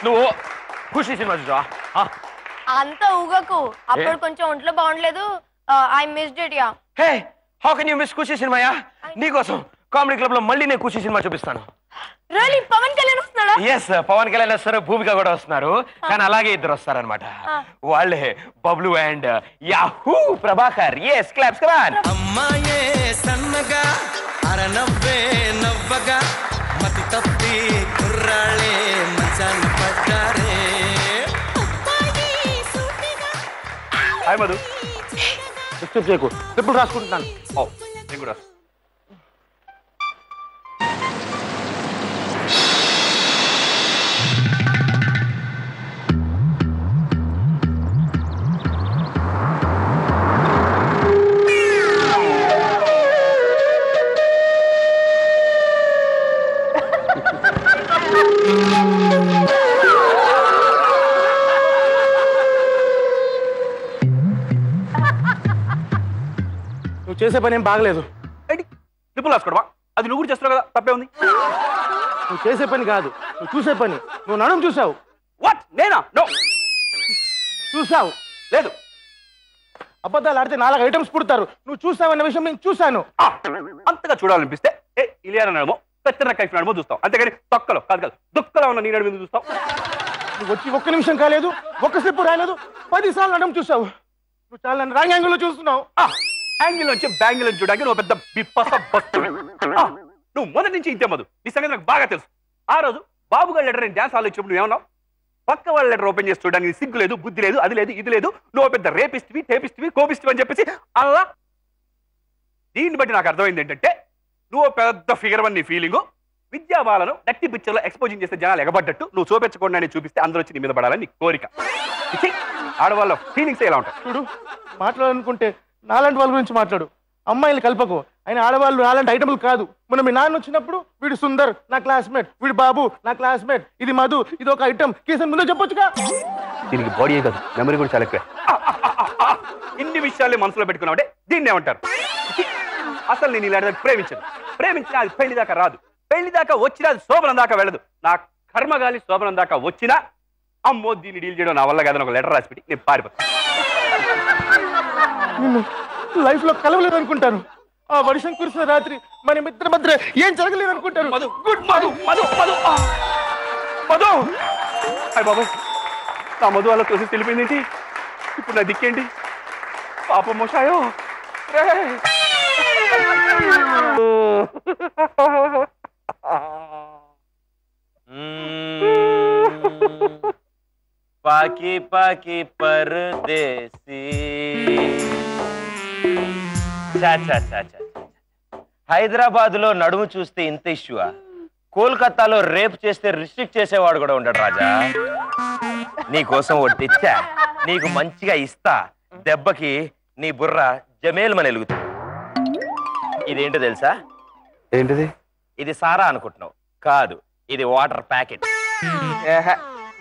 నువ్వు ఖుషి సినిమా చూసా? అంత ఊగకు, అప్పుడు కొంచెం ఒంట్లో బాగుండలేదు. I missed it ya. Hey, how can you miss Kushi cinema? నీకోసం కామెడీ క్లబ్ లో మళ్ళీ నేను ఖుషి సినిమా చూపిస్తాను. రియల్లీ? పవన్ కళ్యాణ్ వస్తున్నాడా? ఎస్, పవన్ కళ్యాణ్ వస్తారు, భూమిక కూడా వస్తున్నారు. కానీ అలాగే ఇద్దరు వస్తారనమాట. వాళ్ళే Bablu and Yahoo Prabhakar. Yes, claps come on. అమ్మాయే సన్నగా అరనవ్వే నవ్వగా మతి తప్పి కుర్రాళ్ళే మంచాన పడ్డారే. హాయ్ మధు. డిస్టర్బ్ చేయకు, ఎప్పుడు రాసుకుంటున్నాను. నేను కూడా చేసే పని ఏం బాగలేదు. ట్రిపుల్ రాసుకోవడమా? అది నువ్వు కూడా చేస్తున్నావు కదా, తప్పే ఉంది. నువ్వు చేసే పని కాదు, నువ్వు చూసే పని. నువ్వు నడుము చూసావు. వాట్? నేనా? నో, చూసావు. లేదు. అబద్ధాలు ఆడితే 4 ఐటమ్స్ పుడతారు. నువ్వు చూసావన్న విషయం నేను చూశాను. అంతగా చూడాలనిపిస్తే ఇలియానా నడుమో, పెత్తన కైఫ్ నడుమో చూస్తావు. అంతేగాని తొక్కలో కాదు, దుక్కలో ఉన్న నీ నడుము చూస్తావు. నువ్వు వచ్చి 1 నిమిషం కాలేదు, 1 స్టెప్ రాలేదు, 10 సార్లు నడుము చూసావు. నువ్వు చాలా నన్ను రాంగ్ యాంగిల్లో చూస్తున్నావు. యాంగిల్ నుంచి బ్యాంగిల్ చూడడానికి నువ్వు పెద్ద బిప్పస బస్సు. నువ్వు మొదటి నుంచి ఇంతే మధు, నీ సంగతి నాకు బాగా తెలుసు. ఆ రోజు బాబు గారి లెటర్ నేను డ్యాన్స్ హాల్లో ఇచ్చినప్పుడు నువ్వేమన్నావు? పక్క వాళ్ళ లెటర్ ఓపెన్ చేసి చూడడానికి సిగ్గు లేదు, బుద్ధి లేదు, అది లేదు, ఇది లేదు, నువ్వు పెద్ద రేపిస్టివి, టేపిస్టివి, కోపిస్టివి అని చెప్పేసి అలా. దీన్ని బట్టి నాకు అర్థమైంది ఏంటంటే నువ్వు పెద్ద ఫిగర్ వన్. నీ ఫీలింగు విద్యాబాలను డక్టి పిక్చర్లో ఎక్స్పోజింగ్ చేస్తే జనాలు ఎగబడ్డట్టు నువ్వు చూపించకుండా నేను చూపిస్తే అందరూ వచ్చి నీ మీద పడాలని నీ కోరిక. ఆడవాళ్ళ ఫీలింగ్స్ ఎలా ఉంటాయి చూడు. మాట్లాడాలనుకుంటే నాలాంటి వాళ్ళ గురించి మాట్లాడు, అమ్మాయిలు కల్పకు. ఆయన ఆడవాళ్ళు నాలాంటి ఐటమ్లు కాదు. మొన్న మీ నాన్న వచ్చినప్పుడు వీడు సుందర్ నా క్లాస్మేట్, వీడు బాబు నా క్లాస్మేట్, ఇది మధు ఇది ఒక ఐటమ్ కేసు ముందే చెప్పొచ్చుగా. దీనికి బాడీ కాదు, మెమరీ కూడా చాలా ఎక్కువ. ఇన్ని విషయాలు మనసులో పెట్టుకున్నావంటే దీన్ని ఏమంటారు? అసలు నేను ఇలాంటి ప్రేమించను. ప్రేమించినా అది పెళ్లి దాకా రాదు. పెళ్లి దాకా వచ్చినా అది శోభనం దాకా వెళ్ళదు. నా కర్మగాలి శోభనం దాకా వచ్చినా అమ్మో దీన్ని డీల్ చేయడం నా వల్ల కాదని ఒక లెటర్ రాసి పెట్టి నేను పారిపోతాను. నిన్ను లైఫ్ లో కలవలేదు అనుకుంటాను. ఆ వర్షం కురిసిన రాత్రి మన మిత్ర మధ్య ఏం జరగలేదు అనుకుంటారు. మధు, గుడ్ మధు, మధు, మధు, మధు. అయ్య బాబు, నా మధు అలా తోసి తెలిపింది. ఇప్పుడు నా దిక్కేంటి? పాపం మోషాయో. పాకి పాకి పరదేశీ. హైదరాబాద్ లో నడుము చూస్తే ఇంత ఇష్యూవా? కోల్కతాలో రేపు చేస్తే రిస్ట్రిక్ట్ చేసేవాడు కూడా ఉండడు రాజా. నీకోసం ఒకటి తెచ్చా, నీకు మంచిగా ఇస్తా. దెబ్బకి నీ బుర్ర జమేల్మని ఎలుగుతుంది. ఇదేంటో తెలుసా? ఏంటిది? ఇది సారా అనుకుంటున్నావు కాదు, ఇది వాటర్ ప్యాకెట్.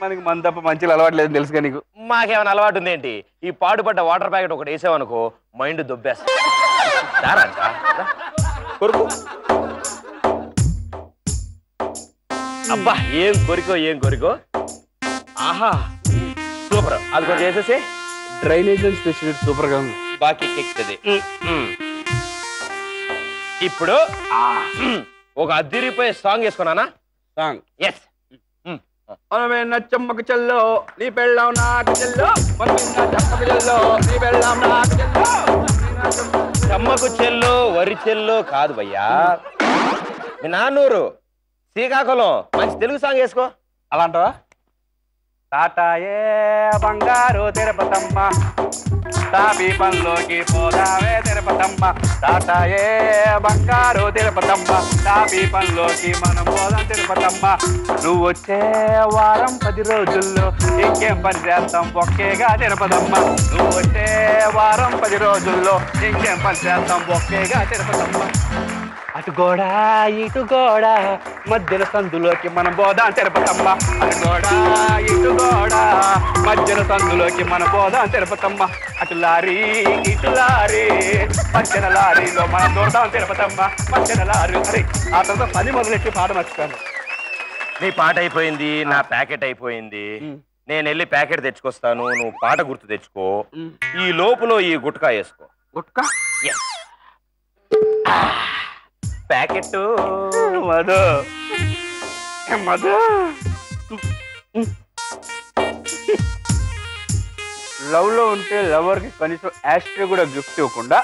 మనకి మన తప్ప మంచి అలవాటు లేదు తెలుసుగా నీకు. మాకేమైనా అలవాటు ఉందేంటి? ఈ పాడుపడ్డ వాటర్ ప్యాకెట్ ఒకటి వేసావనుకో మైండ్ దుబ్బేస్తా. కొరుకు. అబ్బా ఏం కొరికో, ఏం కొరికో. ఆహా సూపర్. అది కొంచెం వేసేసి. డ్రైనేజ్ స్పెషల్ సూపర్ గా ఉంది. బాకీ ఎక్కుతుంది. ఇప్పుడు ఒక అద్దిరిపోయే సాంగ్ వేసుకున్నానా? సాంగ్. ఎస్. నచ్చమ్మకు చెల్లో నీ పెళ్ళాం నాకు చెల్లో, చమ్మకు చెల్లో నీ పెళ్ళాం నాకు చెల్లో. చమ్మకు చెల్లో వరి చెల్లో కాదు భయ్యా, మీ నాన్నూరు శ్రీకాకుళం. మంచి తెలుగు సాంగ్ వేసుకో. అలా అంటావా? తాటాయే బంగారు తిరుపతమ్మ, తాపి పనిలోకి పోదావే తిరుపతమ్మ. తాటాయే బంగారు తిరుపతమ్మ, తాపి పనిలోకి మనం పోదాం తిరుపతమ్మ. నువ్వు వచ్చే వారం 10 రోజుల్లో ఇంకేం పని చేస్తాం ఒకేగా తిరుపతమ్మ. నువ్వు వచ్చే వారం 10 రోజుల్లో ఇంకేం పని చేస్తాం ఒకేగా తిరుపతమ్మ. అటు గోడ ఇటు గోడ మధ్యన సందులోకి మనం పోదాం తిరుపతమ్మ. అటు గోడ ఇటు గోడ మధ్యన సందులోకి మనం పోదాం తిరుపతమ్మ. అటు లారీ ఇటు లారీ మధ్యన లారీలో మనం దూరదాం తిరుపతమ్మ. మధ్యన లారీ. అరే ఆ తర్వాత 10 మొదలెట్టి పాట మర్చిపోయాను. నీ పాట అయిపోయింది, నా ప్యాకెట్ అయిపోయింది. నేను వెళ్ళి ప్యాకెట్ తెచ్చుకొస్తాను, నువ్వు పాట గుర్తు తెచ్చుకో. ఈ లోపులో ఈ గుట్కా వేసుకో. గుట్కా ప్యాకెట్ మధు మధు లవ్ లో ఉంటే లవర్ కి కనీసం యాస్ట్రే కూడా గిఫ్ట్ ఇవ్వకుండా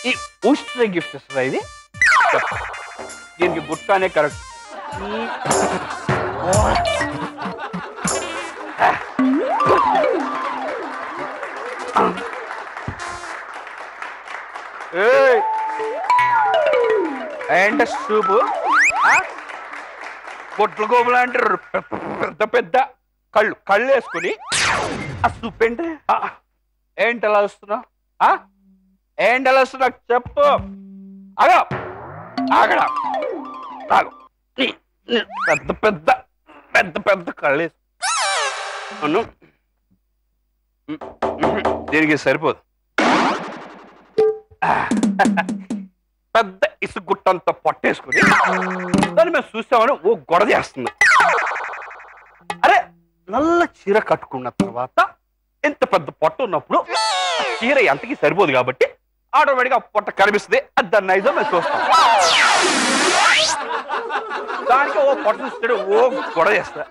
ఈ ఊస్ట్రే గిఫ్ట్ ఇస్తుందా ఇది? దీనికి గుట్టానే కరెక్ట్. ఏంట సూపు గొడ్ల గోపులు అంటారు, పెద్ద పెద్ద కళ్ళు వేసుకుని ఆ సూప్ ఏంటి? ఏంటి ఎలా వస్తున్నావు? ఏంటి ఎలా వస్తున్నావు చెప్పు. అగా ఆగడా ఆగు. పెద్ద పెద్ద పెద్ద పెద్ద కళ్ళు వేసు దీనికి సరిపోదు. పెద్ద ఇసుగుట్టంతా పట్టేసుకుని దాన్ని మేము చూసామని ఓ గొడవ చేస్తుంది. అరే నల్ల చీర కట్టుకున్న తర్వాత ఎంత పెద్ద పొట్ట ఉన్నప్పుడు చీర ఎంతకి సరిపోదు కాబట్టి ఆటోమేటిక్గా పొట్ట కనిపిస్తుంది. అది దాన్ని నైజం మేము చూస్తాం. దానికి ఓ పొట్ట చూస్తాడు, ఓ గొడవ చేస్తాడు.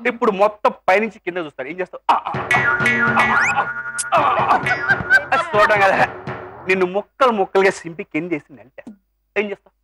ఇప్పుడు మొత్తం పైనుంచి కింద చూస్తాడు. ఏం చేస్తావు? చూడడం కదా, నిన్ను ముక్కలు ముక్కలుగా సింపి కింద వేసి నెల్టేస్తా. ఏం చేస్తావు?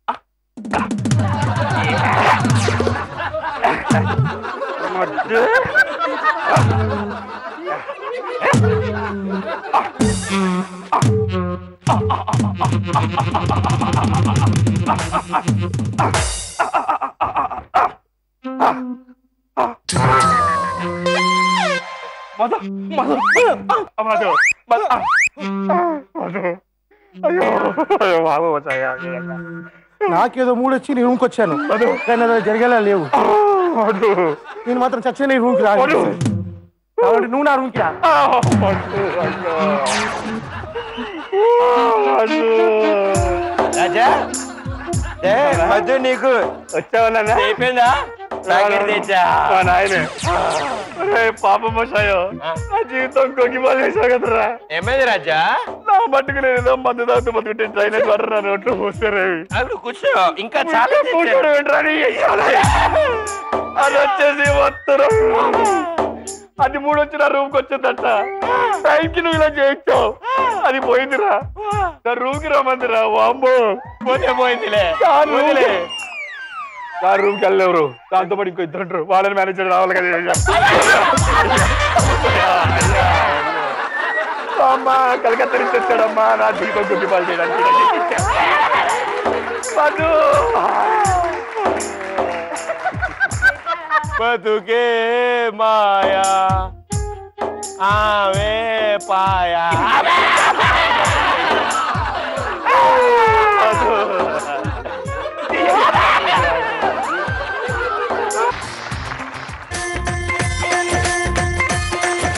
మధు మధు మధు మధు అయ్యో అయ్యో బాబు నాకేదో మూడు వచ్చి నీ రూమ్కి వచ్చాను, కానీ అలా జరిగేలా లేవు. నేను మాత్రం చచ్చే నీ రూమ్కి రాదు కాబట్టి నువ్వు నా రూమ్కి రా. రాజా మధు నీకు వచ్చావన్నా అయిపోయిందా? ప్యాకెట్ తెచ్చా నాయనే. పాపం వచ్చాయో నా జీవితం కొగ్గిపాలు వేసావు కదరా. ఏమైంది రాజా? నా మట్టుకు నేను ఏదో మందు తాగుతూ బతుకుంటే డ్రైనేజ్ వాటర్ నా నోట్లో పోసారు. అప్పుడు కూర్చో, ఇంకా చాలా కూర్చోడు ఏంట్రాని. అది వచ్చేసి వస్తారు. అది మూడు వచ్చి నా రూమ్కి వచ్చిందట. టైంకి నువ్వు ఇలా చేయించావు, అది పోయిందిరా. నా రూమ్కి రమ్మందిరా. వామ్మో పోతే పోయిందిలే. నా రూమ్కి వెళ్ళేవరు, దాంతో పాటు ఇంకో ఇద్దరు ఉంటారు. వాళ్ళని మేనేజర్ రావాలి కదా. అమ్మా కలకత్తా నుంచి వచ్చాడమ్మా నా జీవితం గుడ్డిపాలు చేయడానికి. బతుకే మాయా ఆమె పాయా